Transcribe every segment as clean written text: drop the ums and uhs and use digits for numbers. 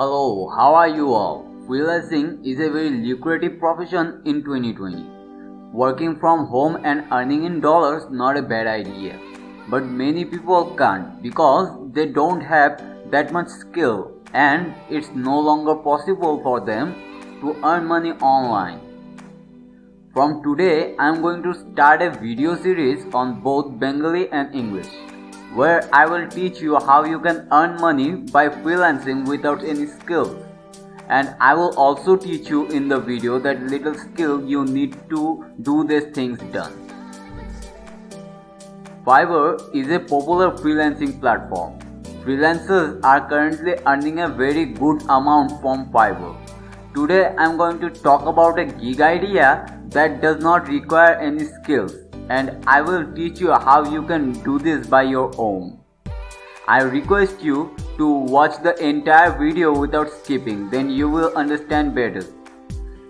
Hello, how are you all? Freelancing is a very lucrative profession in 2020. Working from home and earning in dollars not a bad idea. But many people can't because they don't have that much skill and it's no longer possible for them to earn money online. From today, I am going to start a video series on both Bengali and English, where I will teach you how you can earn money by freelancing without any skills. And I will also teach you in the video that little skill you need to do these things done. Fiverr is a popular freelancing platform. Freelancers are currently earning a very good amount from Fiverr. Today I am going to talk about a gig idea that does not require any skills, and I will teach you how you can do this by your own. I request you to watch the entire video without skipping, then you will understand better.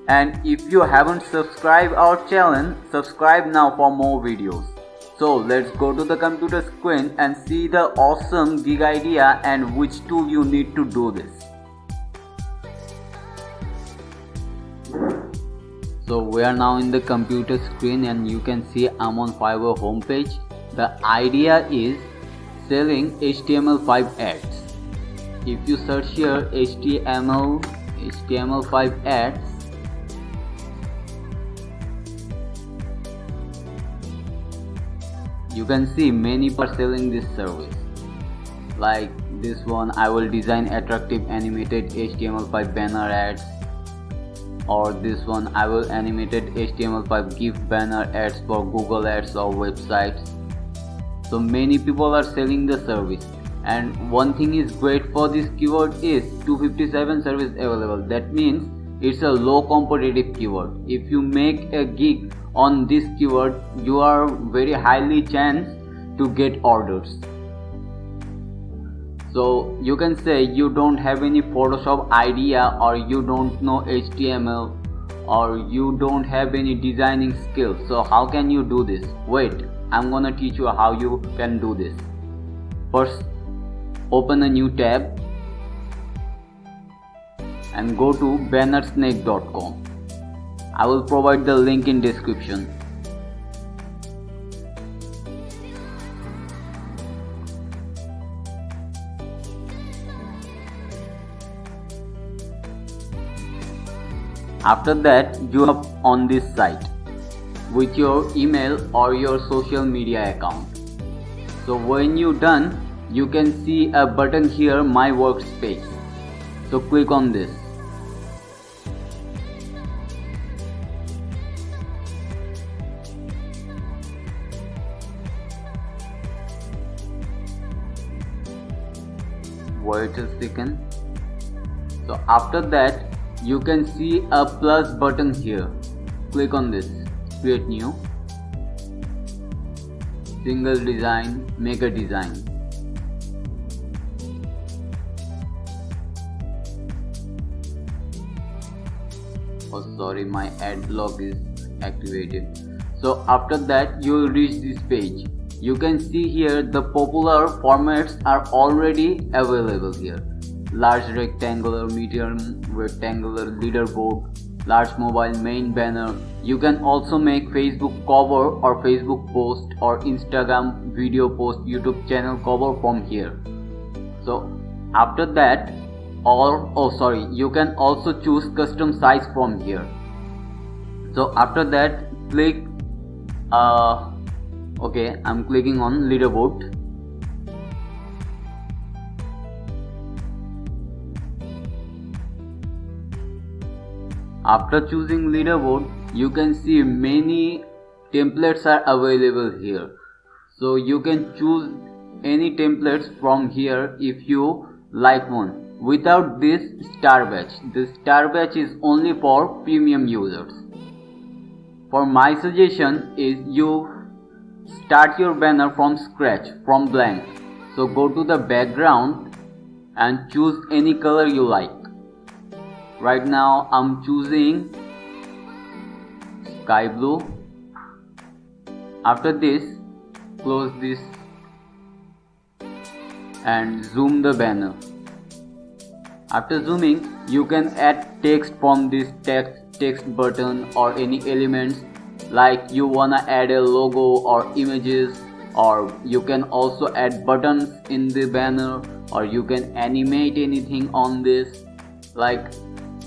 And if you haven't subscribed our channel, subscribe now for more videos. So let's go to the computer screen and see the awesome gig idea and which tool you need to do this. So we are now in the computer screen and you can see I'm on Fiverr homepage. The idea is selling HTML5 ads. If you search here HTML5 ads, you can see many people are selling this service. Like this one, I will design attractive animated HTML5 banner ads. Or this one, I will animated HTML5 GIF banner ads for Google Ads or websites. So many people are selling the service, and one thing is great for this keyword is 257 service available. That means it's a low competitive keyword. If you make a gig on this keyword, you are very highly chance to get orders. So you can say you don't have any Photoshop idea, or you don't know HTML, or you don't have any designing skills. So how can you do this? Wait, I'm gonna teach you how you can do this. First, open a new tab and go to bannersnake.com. I will provide the link in description. After that, you are on this site with your email or your social media account. So when you're done, you can see a button here, My Workspace. So click on this. Wait a second. So after that, you can see a plus button here. Click on this. Create new. Single design, make a design. Oh sorry, my ad block is activated. So after that, you will reach this page. You can see here the popular formats are already available here. Large rectangular, medium rectangular, leaderboard, large mobile main banner. You can also make Facebook cover or Facebook post or Instagram video post, YouTube channel cover from here. So after that, you can also choose custom size from here. So after that, click okay, I'm clicking on leaderboard. After choosing leaderboard, you can see many templates are available here. So you can choose any templates from here if you like one. Without this star badge. The star badge is only for premium users. For my suggestion is you start your banner from scratch, from blank. So go to the background and choose any color you like. Right now I'm choosing sky blue. After this, close this and zoom the banner. After zooming, you can add text from this text button or any elements, like you wanna add a logo or images, or you can also add buttons in the banner, or you can animate anything on this, like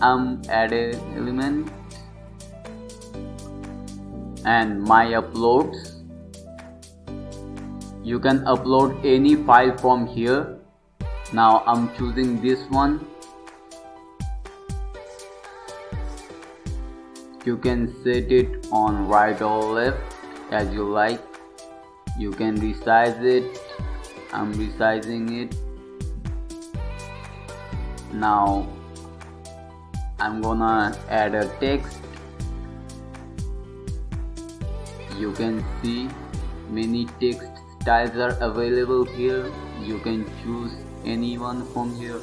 add a element and my uploads. You can upload any file from here. Now I'm choosing this one. You can set it on right or left as you like. You can resize it. I'm resizing it. Now I'm gonna add a text. You can see many text styles are available here. You can choose any one from here.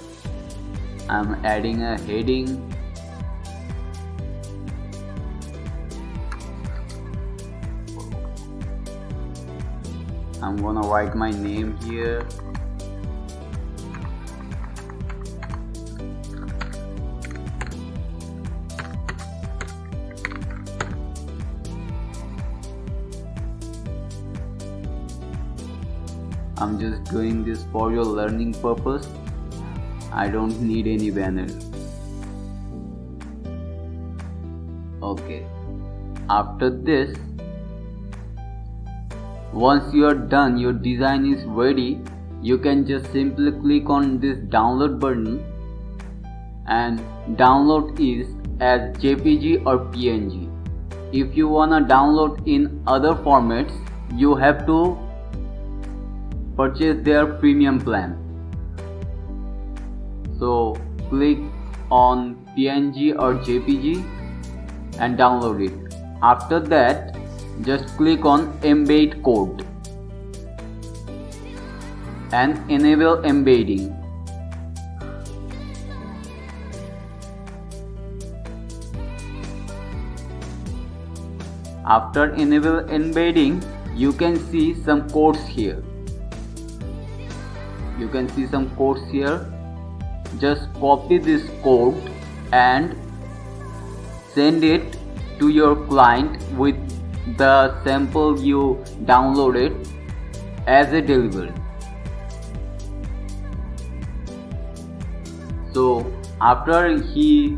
I'm adding a heading. I'm gonna write my name here. I'm just doing this for your learning purpose. I don't need any banner. Okay. After this, once you are done, your design is ready, you can just simply click on this download button and download is as JPG or PNG. If you wanna download in other formats, you have to purchase their premium plan. So click on PNG or JPG and download it. After that, just click on embed code and enable embedding. After enable embedding, you can see some codes here. You can see some codes here. Just copy this code and send it to your client with the sample you downloaded as a delivery. So after he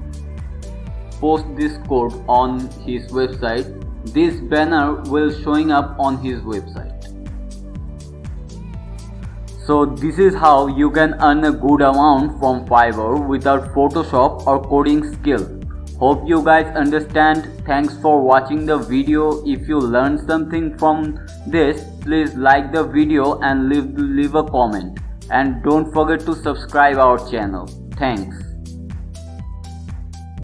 posts this code on his website, this banner will showing up on his website. So this is how you can earn a good amount from Fiverr without Photoshop or coding skill. Hope you guys understand. Thanks for watching the video. If you learned something from this, please like the video and leave a comment. And don't forget to subscribe our channel. Thanks.